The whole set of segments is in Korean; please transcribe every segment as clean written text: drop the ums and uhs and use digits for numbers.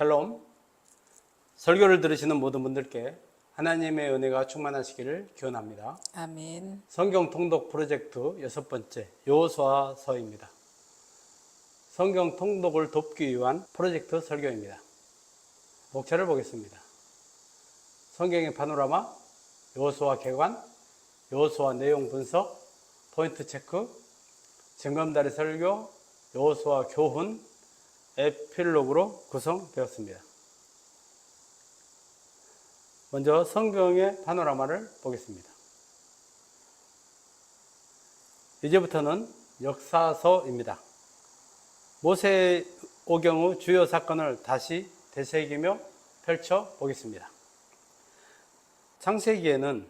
샬롬. 설교를 들으시는 모든 분들께 하나님의 은혜가 충만하시기를 기원합니다. 아멘. 성경 통독 프로젝트 6번째 여호수아서입니다. 성경 통독을 돕기 위한 프로젝트 설교입니다. 목차를 보겠습니다. 성경의 파노라마, 여호수아 개관, 여호수아 내용 분석, 포인트 체크, 증검다리 설교, 여호수아 교훈, 에필로그로 구성되었습니다. 먼저 성경의 파노라마를 보겠습니다. 이제부터는 역사서입니다. 모세의 오경의 주요 사건을 다시 되새기며 펼쳐보겠습니다. 창세기에는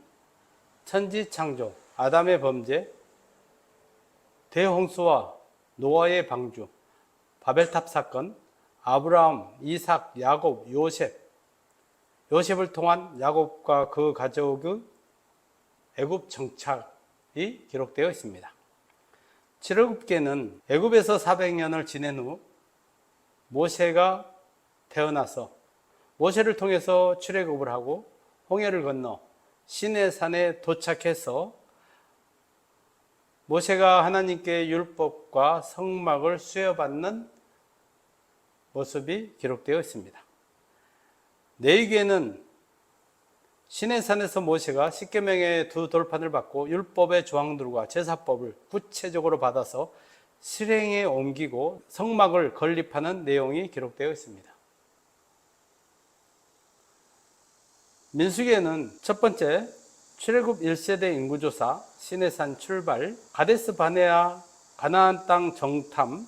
천지창조, 아담의 범죄, 대홍수와 노아의 방주, 바벨탑 사건, 아브라함, 이삭, 야곱, 요셉을 통한 야곱과 그 가족의 애굽 정착이 기록되어 있습니다. 출애굽기에는 애굽에서 400년을 지낸 후 모세가 태어나서 모세를 통해서 출애굽을 하고 홍해를 건너 시내산에 도착해서 모세가 하나님께 율법과 성막을 수여받는 모습이 기록되어 있습니다. 레위기에는 시내산에서 모세가 십계명의 두 돌판을 받고 율법의 조항들과 제사법을 구체적으로 받아서 실행에 옮기고 성막을 건립하는 내용이 기록되어 있습니다. 민수기에는 첫 번째 출애굽 1세대 인구조사, 시내산 출발, 가데스 바네아 가나안 땅 정탐,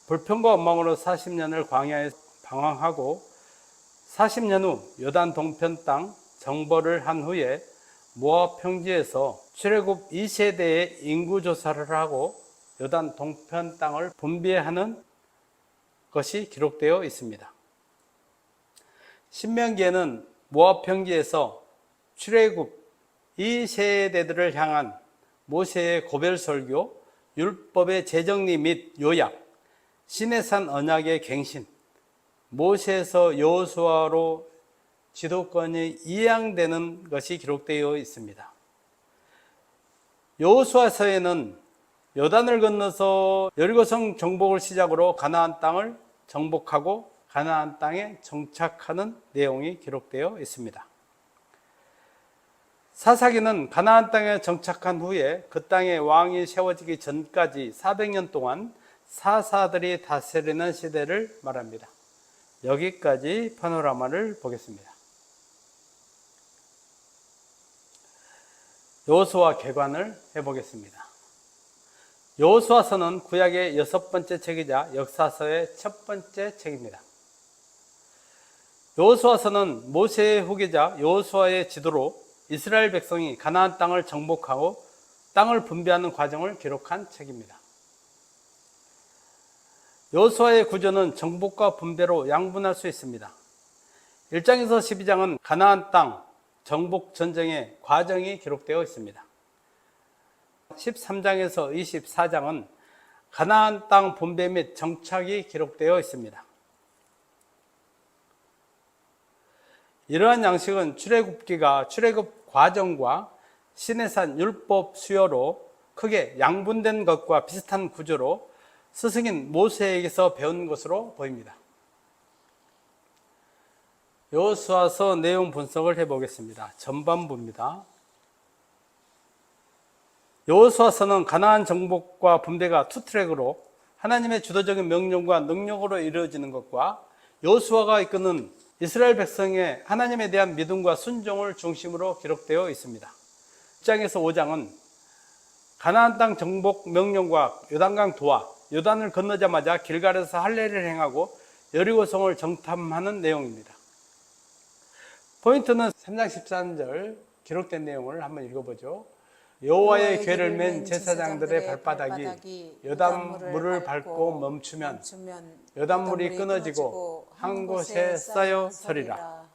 불평과 원망으로 40년을 광야에 방황하고 40년 후 요단 동편 땅 정벌을 한 후에 모압 평지에서 출애굽 2세대의 인구조사를 하고 요단 동편 땅을 분배하는 것이 기록되어 있습니다. 신명기에는 모압 평지에서 출애굽 2세대들을 향한 모세의 고별 설교, 율법의 재정리 및 요약, 시내산 언약의 갱신, 모세에서 여호수아로 지도권이 이양되는 것이 기록되어 있습니다. 여호수아서에는 요단을 건너서 여리고성 정복을 시작으로 가나안 땅을 정복하고 가나안 땅에 정착하는 내용이 기록되어 있습니다. 사사기는 가나안 땅에 정착한 후에 그 땅에 왕이 세워지기 전까지 400년 동안 사사들이 다스리는 시대를 말합니다. 여기까지 파노라마를 보겠습니다. 여호수아 개관을 해보겠습니다. 여호수아서는 구약의 6번째 책이자 역사서의 첫 번째 책입니다. 여호수아서는 모세의 후계자 여호수아의 지도로 이스라엘 백성이 가나안 땅을 정복하고 땅을 분배하는 과정을 기록한 책입니다. 여호수아의 구조는 정복과 분배로 양분할 수 있습니다. 1장에서 12장은 가나안 땅 정복 전쟁의 과정이 기록되어 있습니다. 13장에서 24장은 가나안 땅 분배 및 정착이 기록되어 있습니다. 이러한 양식은 출애굽기가 출애굽 과정과 시내산 율법 수여로 크게 양분된 것과 비슷한 구조로 스승인 모세에게서 배운 것으로 보입니다. 여호수아서 내용 분석을 해보겠습니다. 전반부입니다. 여호수아서는 가나안 정복과 분배가 투트랙으로 하나님의 주도적인 명령과 능력으로 이루어지는 것과 여호수아가 이끄는 이스라엘 백성의 하나님에 대한 믿음과 순종을 중심으로 기록되어 있습니다. 1장에서 5장은 가나안 땅 정복 명령과 요단강 도하, 요단을 건너자마자 길갈에서 할례를 행하고 여리고성을 정탐하는 내용입니다. 포인트는 3장 13절 기록된 내용을 한번 읽어보죠. 여호와의 궤를 맨 제사장들의 발바닥이 요단물을 밟고 멈추면 요단물이 끊어지고 한 곳에 쌓여 서리라.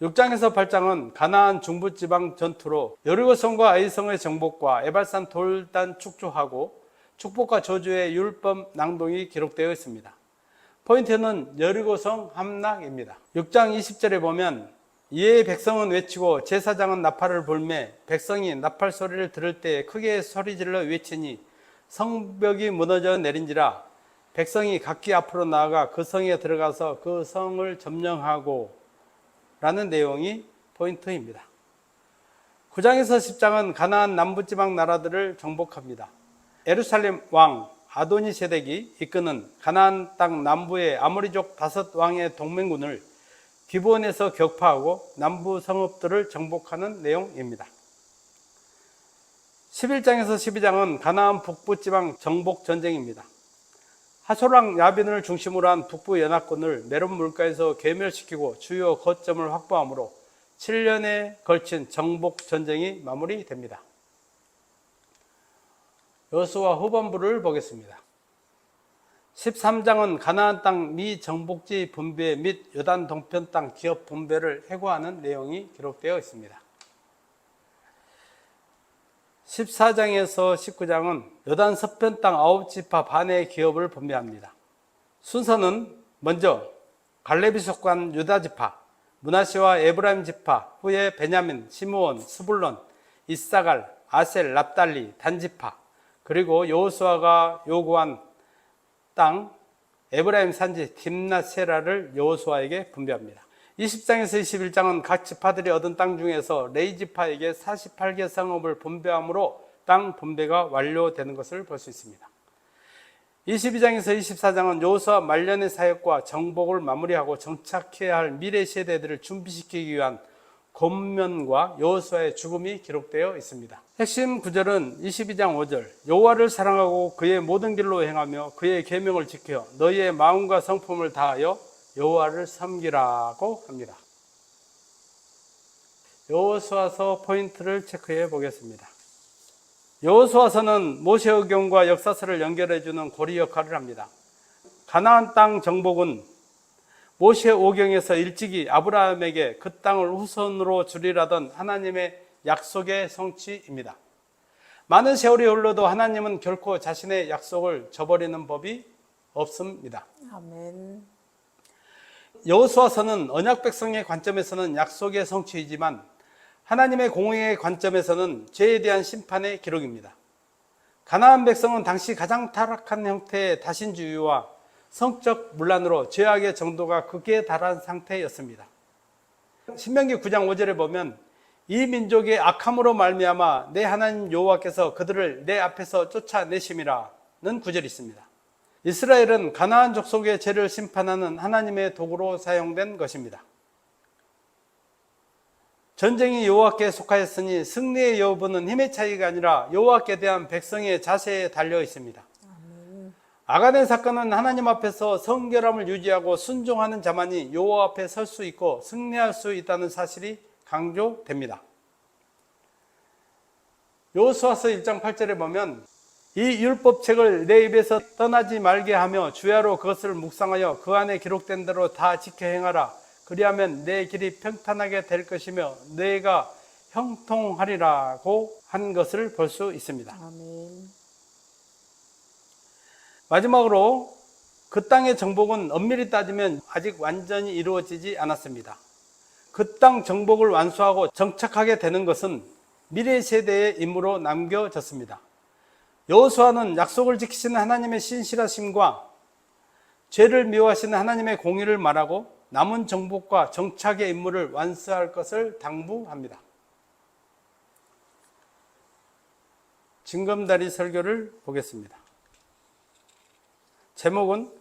6장에서 8장은 가나안 중부지방 전투로 여리고성과 아이성의 정복과 에발산 돌단 축조하고 축복과 저주의 율법 낭독이 기록되어 있습니다. 포인트는 여리고성 함락입니다. 6장 20절에 보면 이에 백성은 외치고 제사장은 나팔을 불매 백성이 나팔 소리를 들을 때 크게 소리질러 외치니 성벽이 무너져 내린지라 백성이 각기 앞으로 나아가 그 성에 들어가서 그 성을 점령하고 라는 내용이 포인트입니다. 9장에서 10장은 가나안 남부지방 나라들을 정복합니다. 예루살렘 왕 아도니세덱이 이끄는 가나안 땅 남부의 아모리족 5왕의 동맹군을 기브온에서 격파하고 남부 성읍들을 정복하는 내용입니다. 11장에서 12장은 가나안 북부지방 정복 전쟁입니다. 하솔랑 야빈을 중심으로 한 북부 연합군을 메론 물가에서 괴멸시키고 주요 거점을 확보하므로 7년에 걸친 정복 전쟁이 마무리됩니다. 여호수아 후반부를 보겠습니다. 13장은 가나안 땅 미정복지 분배 및 요단 동편 땅 기업 분배를 회고하는 내용이 기록되어 있습니다. 14장에서 19장은 요단 서편 땅 9지파 반의 기업을 분배합니다. 순서는 먼저 갈렙이 속한 유다지파, 므낫세와 에브라임 지파, 후에 베냐민, 시므온, 스불론, 이사갈, 아셀, 납달리, 단지파, 그리고 여호수아가 요구한 땅 에브라임 산지 딥낫세라를 여호수아에게 분배합니다. 20장에서 21장은 각 지파들이 얻은 땅 중에서 레위 지파에게 48개 성읍을 분배함으로 땅 분배가 완료되는 것을 볼 수 있습니다. 22장에서 24장은 여호수아 말년의 사역과 정복을 마무리하고 정착해야 할 미래 세대들을 준비시키기 위한 권면과 여호수아의 죽음이 기록되어 있습니다. 핵심 구절은 22장 5절 여호와를 사랑하고 그의 모든 길로 행하며 그의 계명을 지켜 너희의 마음과 성품을 다하여 여호와를 섬기라고 합니다. 여호수아서 포인트를 체크해 보겠습니다. 여호수아서는 모세오경과 역사서를 연결해 주는 고리 역할을 합니다. 가나안 땅 정복은 모세오경에서 일찍이 아브라함에게 그 땅을 후손으로 주리라던 하나님의 약속의 성취입니다. 많은 세월이 흘러도 하나님은 결코 자신의 약속을 저버리는 법이 없습니다. 아멘. 여호수아서는 언약 백성의 관점에서는 약속의 성취이지만 하나님의 공의의 관점에서는 죄에 대한 심판의 기록입니다. 가나안 백성은 당시 가장 타락한 형태의 다신주의와 성적 문란으로 죄악의 정도가 극에 달한 상태였습니다. 신명기 9장 5절에 보면 이 민족의 악함으로 말미암아 내 하나님 여호와께서 그들을 내 앞에서 쫓아내심이라는 구절이 있습니다. 이스라엘은 가나안 족속의 죄를 심판하는 하나님의 도구로 사용된 것입니다. 전쟁이 여호와께 속하였으니 승리의 여부는 힘의 차이가 아니라 여호와께 대한 백성의 자세에 달려 있습니다. 아간의 사건은 하나님 앞에서 성결함을 유지하고 순종하는 자만이 여호와 앞에 설 수 있고 승리할 수 있다는 사실이 강조됩니다. 여호수아서 1장 8절에 보면 이 율법책을 내 입에서 떠나지 말게 하며 주야로 그것을 묵상하여 그 안에 기록된 대로 다 지켜 행하라. 그리하면 내 길이 평탄하게 될 것이며 내가 형통하리라고 한 것을 볼 수 있습니다. 아멘. 마지막으로 그 땅의 정복은 엄밀히 따지면 아직 완전히 이루어지지 않았습니다. 그 땅 정복을 완수하고 정착하게 되는 것은 미래 세대의 임무로 남겨졌습니다. 여호수아는 약속을 지키시는 하나님의 신실하심과 죄를 미워하시는 하나님의 공의를 말하고 남은 정복과 정착의 임무를 완수할 것을 당부합니다. 징검다리 설교를 보겠습니다. 제목은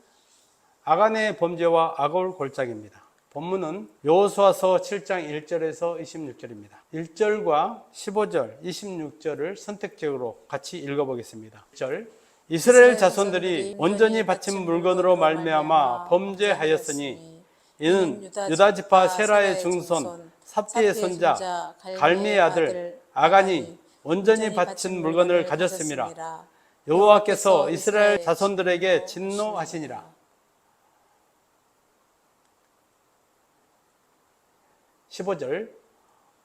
아간의 범죄와 아골 골짜기입니다. 본문은 여호수아서 7장 1절에서 26절입니다. 1절과 15절, 26절을 선택적으로 같이 읽어보겠습니다. 1절 이스라엘 자손들이 온전히 바친 물건으로 말미암아 범죄하였으니 이는 유다 지파 세라의 증손 삽비의 손자 갈미의 아들 아간이 온전히 바친 물건을 가졌음이라. 여호와께서 이스라엘 자손들에게 진노하시니라. 15절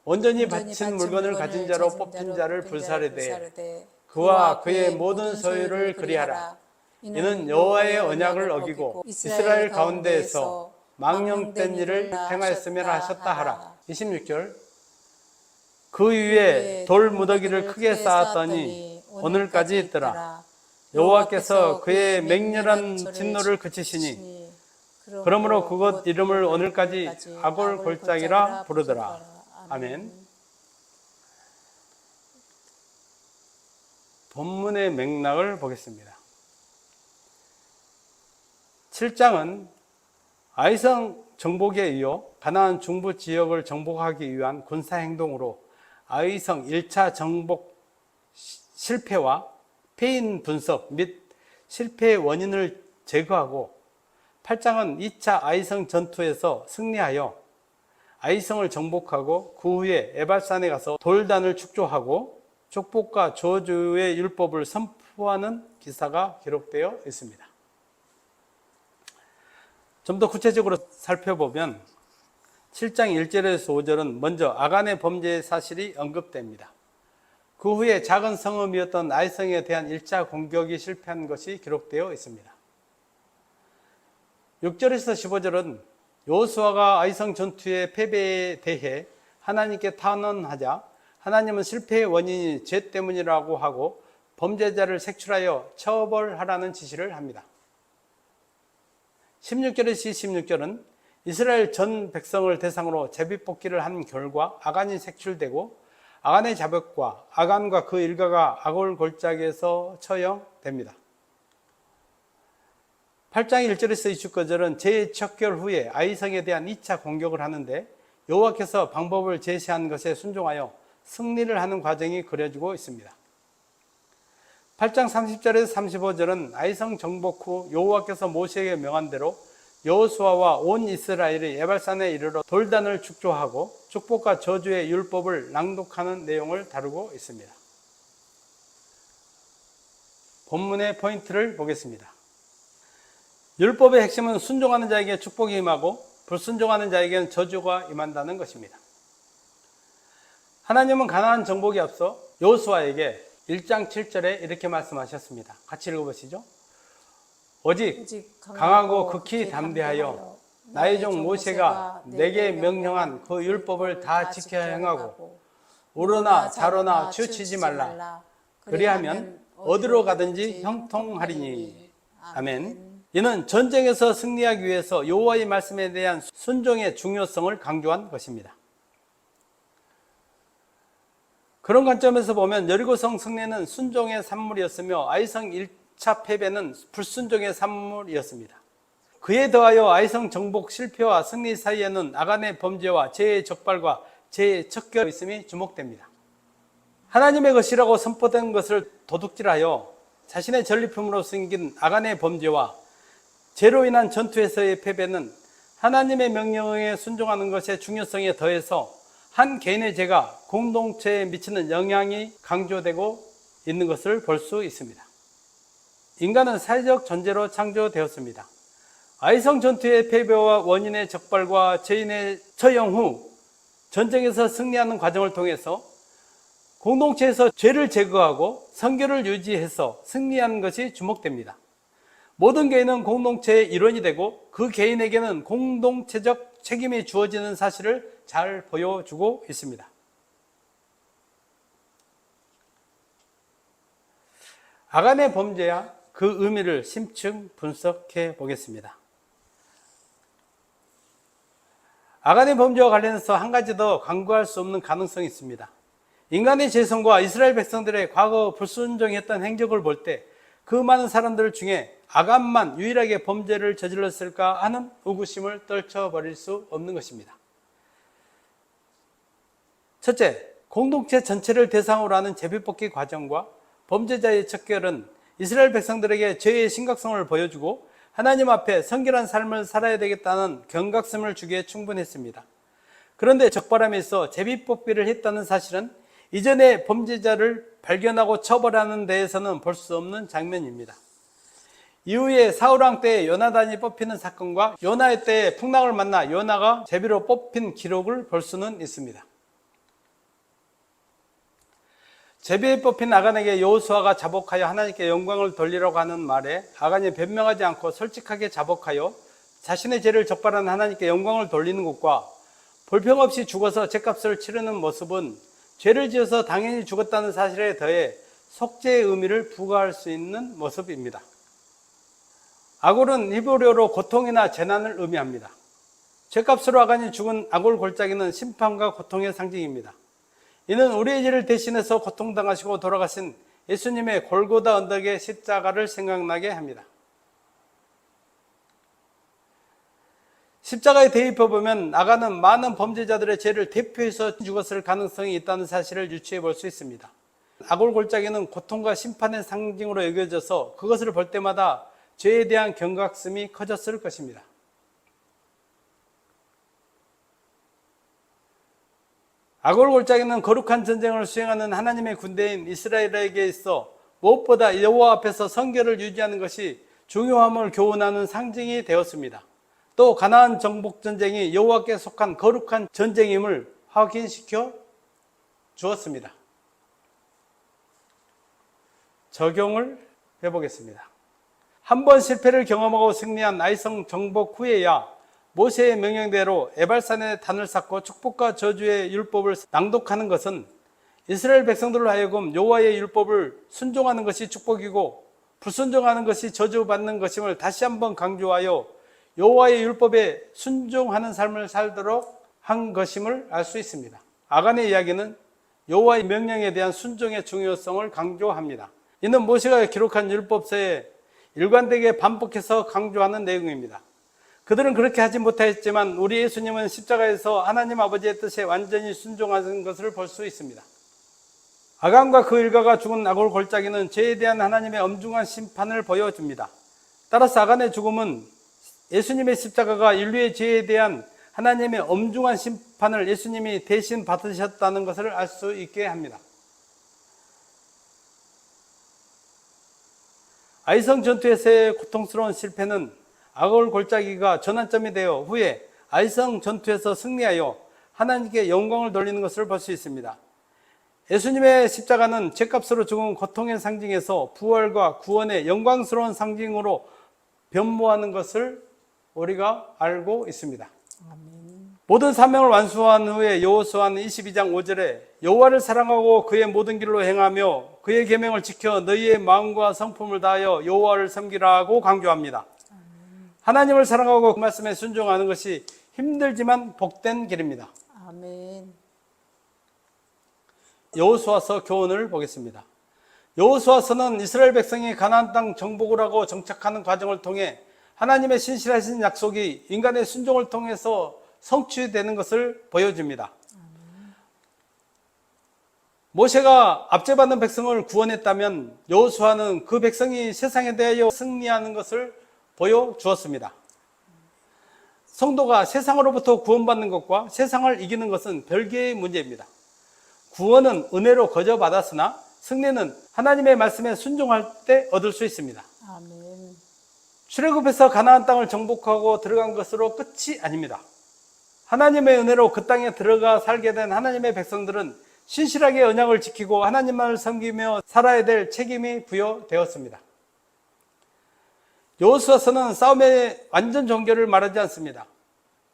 온전히 바친 물건을 가진 자로 뽑힌 자를 불사르되 그와 그의 모든 소유를 그리하라. 이는 여호와의 언약을 어기고 이스라엘 가운데에서 망령된 일을 행하였음이라 하셨다 하라. 26절. 그 위에 돌 무더기를 크게 쌓았더니 오늘까지 있더라. 여호와께서 그의 맹렬한 진노를 그치시니 그러므로 그곳 이름을 오늘까지 아골 골짜기라 부르더라. 아멘. 본문의 맥락을 보겠습니다. 7장은 아이성 정복에 이어 가나안 중부 지역을 정복하기 위한 군사 행동으로 아이성 1차 정복 실패와 패인 분석 및 실패의 원인을 제거하고 8장은 2차 아이성 전투에서 승리하여 아이성을 정복하고 그 후에 에발산에 가서 돌단을 축조하고 축복과 저주의 율법을 선포하는 기사가 기록되어 있습니다. 좀 더 구체적으로 살펴보면 7장 1절에서 5절은 먼저 아간의 범죄의 사실이 언급됩니다. 그 후에 작은 성읍이었던 아이성에 대한 1차 공격이 실패한 것이 기록되어 있습니다. 6절에서 15절은 여호수아가 아이성 전투의 패배에 대해 하나님께 탄원하자 하나님은 실패의 원인이 죄 때문이라고 하고 범죄자를 색출하여 처벌하라는 지시를 합니다. 16절에서 26절은 이스라엘 전 백성을 대상으로 제비뽑기를 한 결과 아간이 색출되고 아간의 자백과 아간과 그 일가가 아골 골짜기에서 처형됩니다. 8장 1절에서 29절은 재척결 후에 아이성에 대한 2차 공격을 하는데 여호와께서 방법을 제시한 것에 순종하여 승리를 하는 과정이 그려지고 있습니다. 8장 30절에서 35절은 아이성 정복 후 여호와께서 모세에게 명한 대로 여호수아와 온 이스라엘이 에발산에 이르러 돌단을 축조하고 축복과 저주의 율법을 낭독하는 내용을 다루고 있습니다. 본문의 포인트를 보겠습니다. 율법의 핵심은 순종하는 자에게 축복이 임하고 불순종하는 자에게는 저주가 임한다는 것입니다. 하나님은 가나안 정복에 앞서 여호수아에게 1장 7절에 이렇게 말씀하셨습니다. 같이 읽어보시죠. 오직 강하고 극히 담대하여 나의 종 모세가 내게 명령한 그 율법을 다 지켜 행하고 우로나 좌로나 치우치지 말라. 그리하면 어디로 가든지 형통하리니. 아멘. 이는 전쟁에서 승리하기 위해서 여호와의 말씀에 대한 순종의 중요성을 강조한 것입니다. 그런 관점에서 보면 여리고성 승리는 순종의 산물이었으며 아이성 1차 패배는 불순종의 산물이었습니다. 그에 더하여 아이성 정복 실패와 승리 사이에는 아간의 범죄와 죄의 적발과 죄의 척결이 있음이 주목됩니다. 하나님의 것이라고 선포된 것을 도둑질하여 자신의 전리품으로 숨긴 아간의 범죄와 죄로 인한 전투에서의 패배는 하나님의 명령에 순종하는 것의 중요성에 더해서 한 개인의 죄가 공동체에 미치는 영향이 강조되고 있는 것을 볼 수 있습니다. 인간은 사회적 존재로 창조되었습니다. 아이성 전투의 패배와 원인의 적발과 죄인의 처형 후 전쟁에서 승리하는 과정을 통해서 공동체에서 죄를 제거하고 선결을 유지해서 승리하는 것이 주목됩니다. 모든 개인은 공동체의 일원이 되고 그 개인에게는 공동체적 책임이 주어지는 사실을 잘 보여주고 있습니다. 아간의 범죄와 그 의미를 심층 분석해 보겠습니다. 아간의 범죄와 관련해서 한 가지 더 강구할 수 없는 가능성이 있습니다. 인간의 죄성과 이스라엘 백성들의 과거 불순종했던 행적을 볼 때 그 많은 사람들 중에 아간만 유일하게 범죄를 저질렀을까 하는 의구심을 떨쳐버릴 수 없는 것입니다. 첫째, 공동체 전체를 대상으로 하는 제비뽑기 과정과 범죄자의 척결은 이스라엘 백성들에게 죄의 심각성을 보여주고 하나님 앞에 성결한 삶을 살아야 되겠다는 경각심을 주기에 충분했습니다. 그런데 적발함에 있어 제비뽑기를 했다는 사실은 이전에 범죄자를 발견하고 처벌하는 데에서는 볼 수 없는 장면입니다. 이후에 사울왕 때 요나단이 뽑히는 사건과 요나의 때에 풍랑을 만나 요나가 제비로 뽑힌 기록을 볼 수는 있습니다. 제비에 뽑힌 아간에게 여호수아가 자복하여 하나님께 영광을 돌리라고 하는 말에 아간이 변명하지 않고 솔직하게 자복하여 자신의 죄를 적발한 하나님께 영광을 돌리는 것과 볼평없이 죽어서 죗값을 치르는 모습은 죄를 지어서 당연히 죽었다는 사실에 더해 속죄의 의미를 부과할 수 있는 모습입니다. 아골은 히브리어로 고통이나 재난을 의미합니다. 죗값으로 아간이 죽은 아골 골짜기는 심판과 고통의 상징입니다. 이는 우리의 죄를 대신해서 고통당하시고 돌아가신 예수님의 골고다 언덕의 십자가를 생각나게 합니다. 십자가에 대입해 보면 아간은 많은 범죄자들의 죄를 대표해서 죽었을 가능성이 있다는 사실을 유추해 볼 수 있습니다. 아골 골짜기는 고통과 심판의 상징으로 여겨져서 그것을 볼 때마다 죄에 대한 경각심이 커졌을 것입니다. 아골 골짜기는 거룩한 전쟁을 수행하는 하나님의 군대인 이스라엘에게 있어 무엇보다 여호와 앞에서 성결을 유지하는 것이 중요함을 교훈하는 상징이 되었습니다. 또 가나안 정복 전쟁이 여호와께 속한 거룩한 전쟁임을 확인시켜 주었습니다. 적용을 해보겠습니다. 한 번 실패를 경험하고 승리한 아이성 정복 후에야 모세의 명령대로 에발산에 단을 쌓고 축복과 저주의 율법을 낭독하는 것은 이스라엘 백성들로 하여금 여호와의 율법을 순종하는 것이 축복이고 불순종하는 것이 저주받는 것임을 다시 한번 강조하여 여호와의 율법에 순종하는 삶을 살도록 한 것임을 알 수 있습니다. 아간의 이야기는 여호와의 명령에 대한 순종의 중요성을 강조합니다. 이는 모세가 기록한 율법서에 일관되게 반복해서 강조하는 내용입니다. 그들은 그렇게 하지 못했지만 우리 예수님은 십자가에서 하나님 아버지의 뜻에 완전히 순종하는 것을 볼 수 있습니다. 아간과 그 일가가 죽은 아골 골짜기는 죄에 대한 하나님의 엄중한 심판을 보여줍니다. 따라서 아간의 죽음은 예수님의 십자가가 인류의 죄에 대한 하나님의 엄중한 심판을 예수님이 대신 받으셨다는 것을 알 수 있게 합니다. 아이성 전투에서의 고통스러운 실패는 아골 골짜기가 전환점이 되어 후에 아이성 전투에서 승리하여 하나님께 영광을 돌리는 것을 볼 수 있습니다. 예수님의 십자가는 죗값으로 죽은 고통의 상징에서 부활과 구원의 영광스러운 상징으로 변모하는 것을 우리가 알고 있습니다. 아멘. 모든 사명을 완수한 후에 여호수아는 22장 5절에 여호와를 사랑하고 그의 모든 길로 행하며 그의 계명을 지켜 너희의 마음과 성품을 다하여 여호와를 섬기라고 강조합니다. 아멘. 하나님을 사랑하고 그 말씀에 순종하는 것이 힘들지만 복된 길입니다. 아멘. 여호수아서 교훈을 보겠습니다. 여호수아서는 이스라엘 백성이 가나안 땅 정복을 하고 정착하는 과정을 통해 하나님의 신실하신 약속이 인간의 순종을 통해서 성취되는 것을 보여줍니다. 모세가 압제받는 백성을 구원했다면 여호수아는 그 백성이 세상에 대하여 승리하는 것을 보여주었습니다. 성도가 세상으로부터 구원받는 것과 세상을 이기는 것은 별개의 문제입니다. 구원은 은혜로 거저 받았으나 승리는 하나님의 말씀에 순종할 때 얻을 수 있습니다. 아멘. 출애굽해서 가나안 땅을 정복하고 들어간 것으로 끝이 아닙니다. 하나님의 은혜로 그 땅에 들어가 살게 된 하나님의 백성들은 신실하게 언약을 지키고 하나님만을 섬기며 살아야 될 책임이 부여되었습니다. 여호수아서는 싸움의 완전 종결을 말하지 않습니다.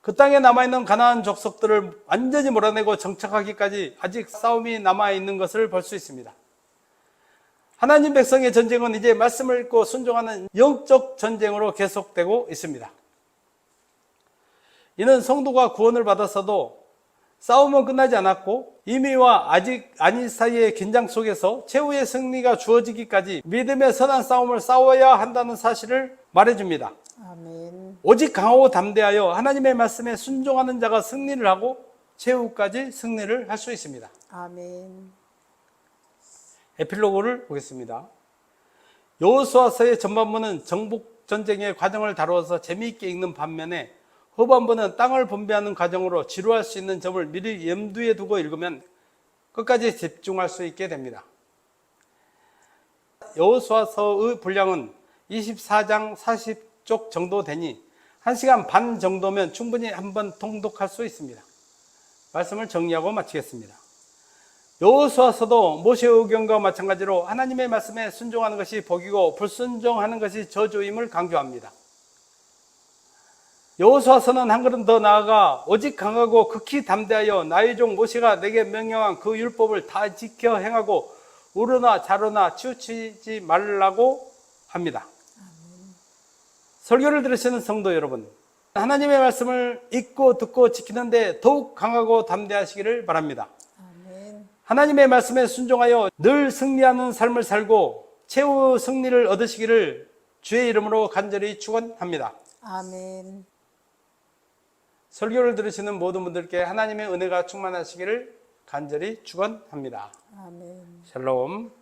그 땅에 남아있는 가나안 족속들을 완전히 몰아내고 정착하기까지 아직 싸움이 남아있는 것을 볼 수 있습니다. 하나님 백성의 전쟁은 이제 말씀을 읽고 순종하는 영적 전쟁으로 계속되고 있습니다. 이는 성도가 구원을 받았어도 싸움은 끝나지 않았고 이미와 아직 아닌 사이의 긴장 속에서 최후의 승리가 주어지기까지 믿음의 선한 싸움을 싸워야 한다는 사실을 말해줍니다. 아멘. 오직 강하고 담대하여 하나님의 말씀에 순종하는 자가 승리를 하고 최후까지 승리를 할 수 있습니다. 아멘. 에필로그를 보겠습니다. 여호수아서의 전반부는 정복 전쟁의 과정을 다루어서 재미있게 읽는 반면에 후반부는 땅을 분배하는 과정으로 지루할 수 있는 점을 미리 염두에 두고 읽으면 끝까지 집중할 수 있게 됩니다. 여호수아서의 분량은 24장 40쪽 정도 되니 1시간 반 정도면 충분히 한번 통독할 수 있습니다. 말씀을 정리하고 마치겠습니다. 여호수아서도 모세의 의견과 마찬가지로 하나님의 말씀에 순종하는 것이 복이고 불순종하는 것이 저주임을 강조합니다. 여호수아서는 한 걸음 더 나아가 오직 강하고 극히 담대하여 나의 종 모세가 내게 명령한 그 율법을 다 지켜 행하고 우르나 자르나 치우치지 말라고 합니다. 설교를 들으시는 성도 여러분, 하나님의 말씀을 읽고 듣고 지키는데 더욱 강하고 담대하시기를 바랍니다. 아멘. 하나님의 말씀에 순종하여 늘 승리하는 삶을 살고 최후 승리를 얻으시기를 주의 이름으로 간절히 축원합니다. 아멘. 설교를 들으시는 모든 분들께 하나님의 은혜가 충만하시기를 간절히 축원합니다. 아멘. 샬롬.